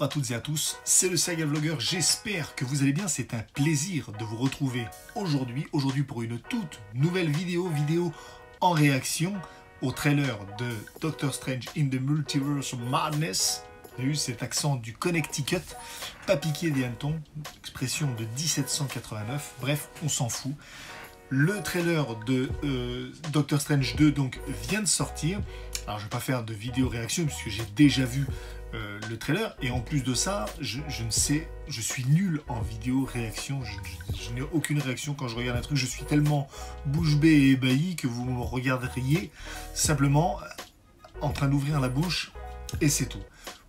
Bonjour à toutes et à tous, c'est le Saga Vlogger, j'espère que vous allez bien, c'est un plaisir de vous retrouver aujourd'hui pour une toute nouvelle vidéo en réaction au trailer de Doctor Strange in the Multiverse of Madness. Vous avez eu cet accent du Connecticut, pas piqué des hannetons, expression de 1789, bref, on s'en fout. Le trailer de Doctor Strange 2 donc vient de sortir. Alors je ne vais pas faire de vidéo réaction puisque j'ai déjà vu le trailer, et en plus de ça, je suis nul en vidéo réaction, je n'ai aucune réaction quand je regarde un truc, je suis tellement bouche bée et ébahi que vous me regarderiez simplement en train d'ouvrir la bouche et c'est tout.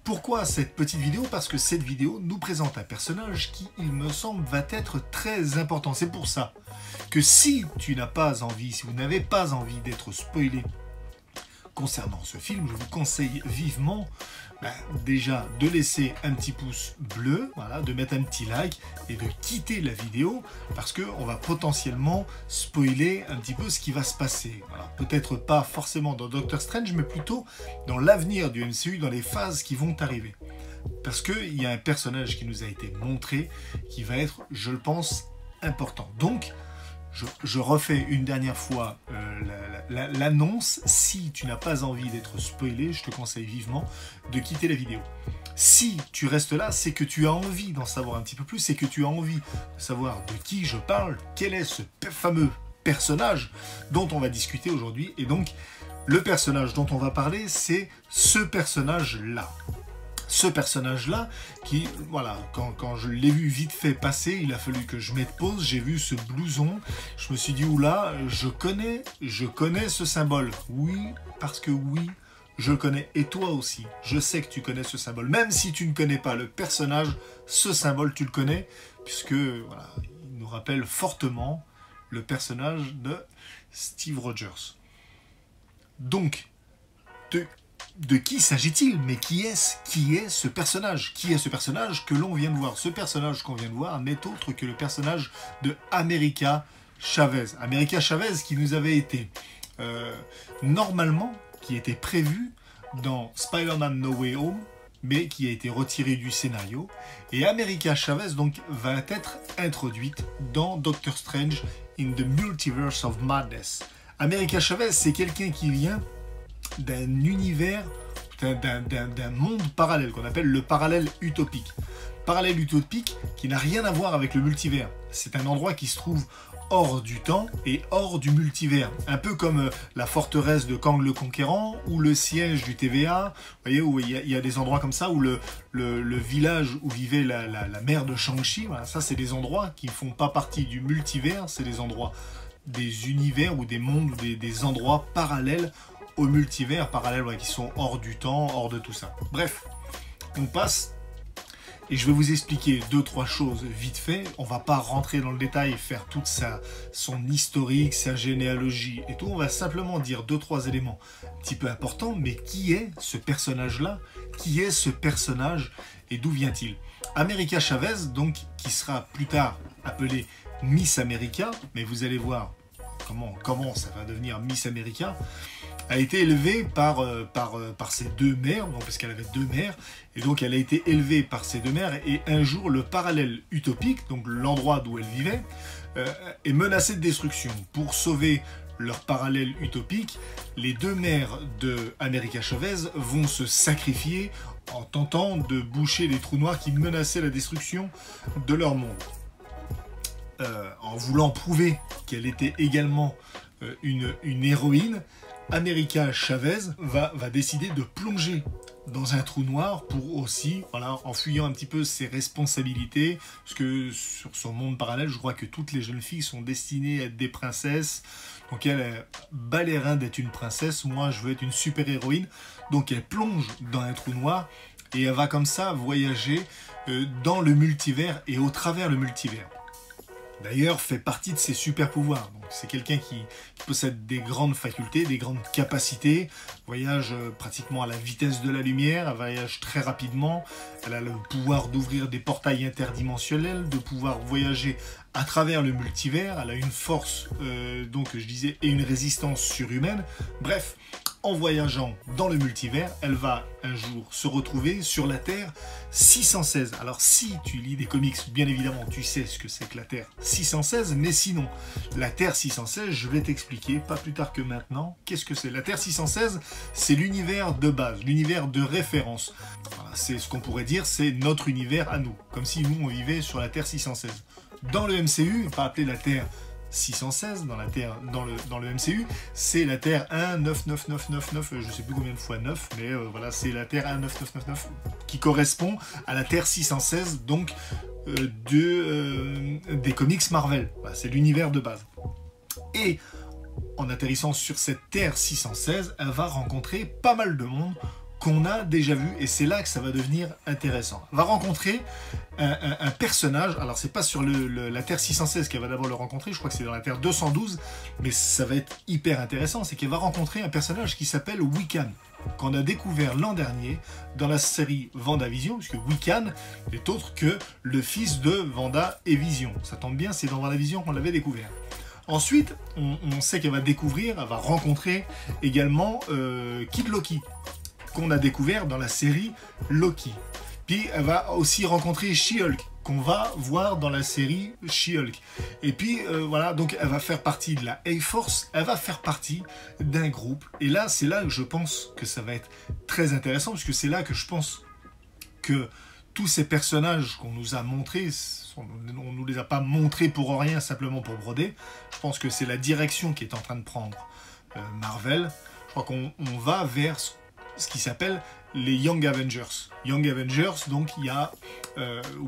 Pourquoi cette petite vidéo? Parce que cette vidéo nous présente un personnage qui, il me semble, va être très important. C'est pour ça que si tu n'as pas envie, si vous n'avez pas envie d'être spoilé concernant ce film, je vous conseille vivement déjà de laisser un petit pouce bleu, voilà, de mettre un petit like et de quitter la vidéo parce qu'on va potentiellement spoiler un petit peu ce qui va se passer. Peut-être pas forcément dans Doctor Strange, mais plutôt dans l'avenir du MCU, dans les phases qui vont arriver. Parce qu'il y a un personnage qui nous a été montré qui va être, je le pense, important. Donc, je refais une dernière fois l'annonce. Si tu n'as pas envie d'être spoilé, je te conseille vivement de quitter la vidéo. Si tu restes là, c'est que tu as envie d'en savoir un petit peu plus, c'est que tu as envie de savoir de qui je parle, quel est ce fameux personnage dont on va discuter aujourd'hui. Et donc, le personnage dont on va parler, c'est ce personnage-là. Ce personnage-là, qui, voilà, quand je l'ai vu vite fait passer, il a fallu que je mette pause, j'ai vu ce blouson, je me suis dit, oula, je connais ce symbole. Oui, parce que oui, je le connais, et toi aussi, je sais que tu connais ce symbole. Même si tu ne connais pas le personnage, ce symbole, tu le connais, puisque, voilà, il nous rappelle fortement le personnage de Steve Rogers. Donc, de qui s'agit-il? Mais qui est ce personnage? Qui est ce personnage que l'on vient de voir? Ce personnage qu'on vient de voir n'est autre que le personnage de America Chavez. America Chavez qui nous avait été normalement, qui était prévu dans Spider-Man No Way Home, mais qui a été retiré du scénario. Et America Chavez donc va être introduite dans Doctor Strange in the Multiverse of Madness. America Chavez, c'est quelqu'un qui vient d'un univers, d'un monde parallèle qu'on appelle le parallèle utopique. Parallèle utopique qui n'a rien à voir avec le multivers. C'est un endroit qui se trouve hors du temps et hors du multivers. Un peu comme la forteresse de Kang le Conquérant ou le siège du TVA. Vous voyez, où il y a des endroits comme ça, où le village où vivait la mère de Shang-Chi, voilà, ça c'est des endroits qui ne font pas partie du multivers, c'est des endroits, des univers ou des mondes, ou des endroits parallèles au multivers, parallèles, ouais, qui sont hors du temps, hors de tout ça. Bref, on passe et je vais vous expliquer 2-3 choses vite fait. On va pas rentrer dans le détail, faire toute son historique, sa généalogie et tout. On va simplement dire 2-3 éléments un petit peu importants. Mais qui est ce personnage-là? Qui est ce personnage et d'où vient-il? America Chavez, donc, qui sera plus tard appelée Miss America, mais vous allez voir comment ça va devenir Miss America, a été élevée par ses deux mères, donc, parce qu'elle avait deux mères, et donc elle a été élevée par ses deux mères, et un jour le parallèle utopique, donc l'endroit d'où elle vivait, est menacé de destruction. Pour sauver leur parallèle utopique, les deux mères de America Chavez vont se sacrifier en tentant de boucher les trous noirs qui menaçaient la destruction de leur monde. En voulant prouver qu'elle était également une héroïne, America Chavez va décider de plonger dans un trou noir pour aussi, voilà, en fuyant un petit peu ses responsabilités, parce que sur son monde parallèle, je crois que toutes les jeunes filles sont destinées à être des princesses, donc elle bat les reins d'être une princesse, moi je veux être une super héroïne, donc elle plonge dans un trou noir, et elle va comme ça voyager dans le multivers et au travers le multivers. D'ailleurs, fait partie de ses super pouvoirs. C'est quelqu'un qui possède des grandes facultés, des grandes capacités, voyage pratiquement à la vitesse de la lumière, elle voyage très rapidement, elle a le pouvoir d'ouvrir des portails interdimensionnels, de pouvoir voyager à travers le multivers, elle a une force, donc je disais, et une résistance surhumaine. Bref, en voyageant dans le multivers, elle va un jour se retrouver sur la Terre 616. Alors si tu lis des comics, bien évidemment, tu sais ce que c'est que la Terre 616, mais sinon, la Terre 616, je vais t'expliquer, pas plus tard que maintenant, qu'est-ce que c'est. La Terre 616, c'est l'univers de base, l'univers de référence. Voilà, c'est ce qu'on pourrait dire, c'est notre univers à nous, comme si nous, on vivait sur la Terre 616. Dans le MCU, pas appelé la Terre 616 dans le MCU, c'est la Terre 19999, je sais plus combien de fois 9, mais voilà, c'est la Terre 19999 qui correspond à la Terre 616, donc des comics Marvel. Voilà, c'est l'univers de base. Et en atterrissant sur cette Terre 616, elle va rencontrer pas mal de monde qu'on a déjà vu, et c'est là que ça va devenir intéressant. Elle va rencontrer un personnage, alors c'est pas sur la Terre 616 qu'elle va d'abord le rencontrer, je crois que c'est dans la Terre 212, mais ça va être hyper intéressant, c'est qu'elle va rencontrer un personnage qui s'appelle Wiccan, qu'on a découvert l'an dernier dans la série WandaVision, puisque Wiccan n'est autre que le fils de Wanda et Vision. Ça tombe bien, c'est dans WandaVision qu'on l'avait découvert. Ensuite, on sait qu'elle va rencontrer également Kid Loki, qu'on a découvert dans la série Loki. Puis elle va aussi rencontrer She-Hulk, qu'on va voir dans la série She-Hulk. Et puis voilà, donc elle va faire partie de la A-Force, elle va faire partie d'un groupe. Et là, c'est là que je pense que ça va être très intéressant, parce que c'est là que je pense que tous ces personnages qu'on nous a montrés, on ne nous les a pas montrés pour rien, simplement pour broder. Je pense que c'est la direction qui est en train de prendre Marvel. Je crois qu'on va vers ce qui s'appelle les Young Avengers. Young Avengers, donc il y a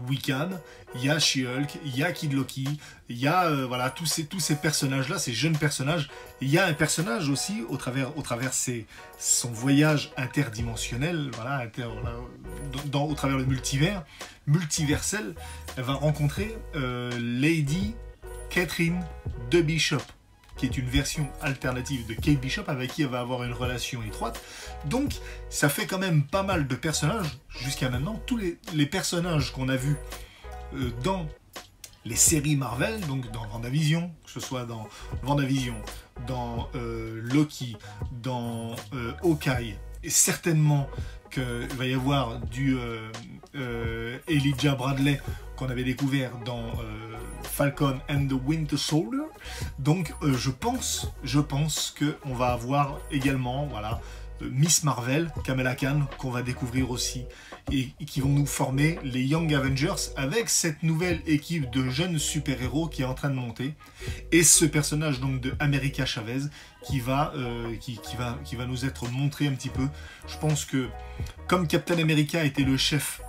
Wiccan, il y a She-Hulk, il y a Kid Loki, il y a voilà, tous ces personnages-là, ces jeunes personnages. Il y a un personnage aussi, au travers son voyage interdimensionnel, voilà, au travers le multiversel, elle va rencontrer Lady Catherine de Bishop, qui est une version alternative de Kate Bishop, avec qui elle va avoir une relation étroite. Donc, ça fait quand même pas mal de personnages, jusqu'à maintenant. Tous les personnages qu'on a vus dans les séries Marvel, donc dans WandaVision, que ce soit dans WandaVision, dans Loki, dans Hawkeye, et certainement qu'il va y avoir du Elijah Bradley, qu'on avait découvert dans Falcon and the Winter Soldier. Donc je pense qu'on va avoir également, voilà, Miss Marvel, Kamala Khan, qu'on va découvrir aussi, et qui vont nous former les Young Avengers avec cette nouvelle équipe de jeunes super-héros qui est en train de monter, et ce personnage donc de America Chavez qui va nous être montré un petit peu. Je pense que comme Captain America était le chef,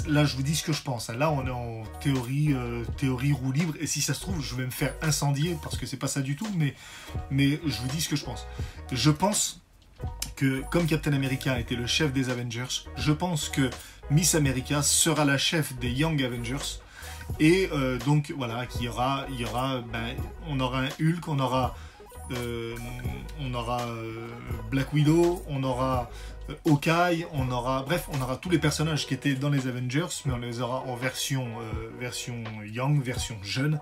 là je vous dis ce que je pense, là on est en théorie roue libre, et si ça se trouve je vais me faire incendier parce que c'est pas ça du tout, mais je vous dis ce que je pense. Je pense que comme Captain America était le chef des Avengers, je pense que Miss America sera la chef des Young Avengers, et donc voilà, on aura un Hulk, on aura Black Widow, on aura Hawkeye, on aura tous les personnages qui étaient dans les Avengers, mais on les aura en version young, version jeune.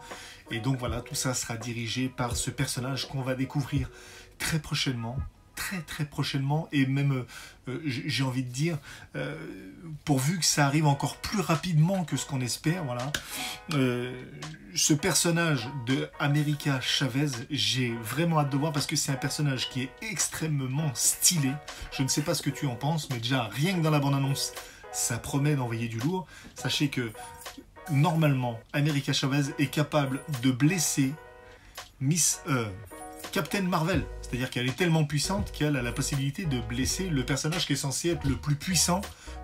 Et donc voilà, tout ça sera dirigé par ce personnage qu'on va découvrir très prochainement. Très prochainement, et même j'ai envie de dire pourvu que ça arrive encore plus rapidement que ce qu'on espère, voilà. Ce personnage de America Chavez, j'ai vraiment hâte de voir, parce que c'est un personnage qui est extrêmement stylé. Je ne sais pas ce que tu en penses, mais déjà rien que dans la bande-annonce ça promet d'envoyer du lourd. Sachez que normalement America Chavez est capable de blesser Captain Marvel, c'est-à-dire qu'elle est tellement puissante qu'elle a la possibilité de blesser le personnage qui est censé être le plus puissant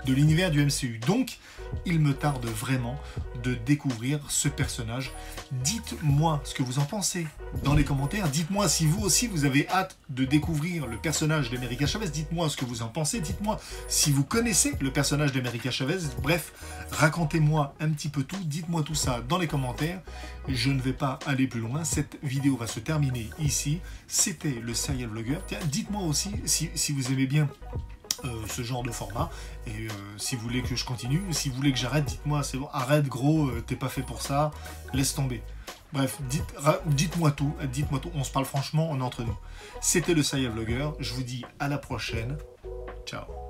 de l'univers du MCU. Donc, il me tarde vraiment de découvrir ce personnage. Dites-moi ce que vous en pensez dans les commentaires. Dites-moi si vous aussi vous avez hâte de découvrir le personnage d'America Chavez. Dites-moi ce que vous en pensez. Dites-moi si vous connaissez le personnage d'America Chavez. Bref, racontez-moi un petit peu tout. Dites-moi tout ça dans les commentaires. Je ne vais pas aller plus loin. Cette vidéo va se terminer ici. C'était le Serial Vlogger. Tiens, dites-moi aussi si vous aimez bien ce genre de format, et si vous voulez que je continue, si vous voulez que j'arrête, dites-moi, c'est bon, arrête gros, t'es pas fait pour ça, laisse tomber. Bref, dites-moi tout, on se parle franchement, on est entre nous. C'était le Saya Vlogger, je vous dis à la prochaine. Ciao.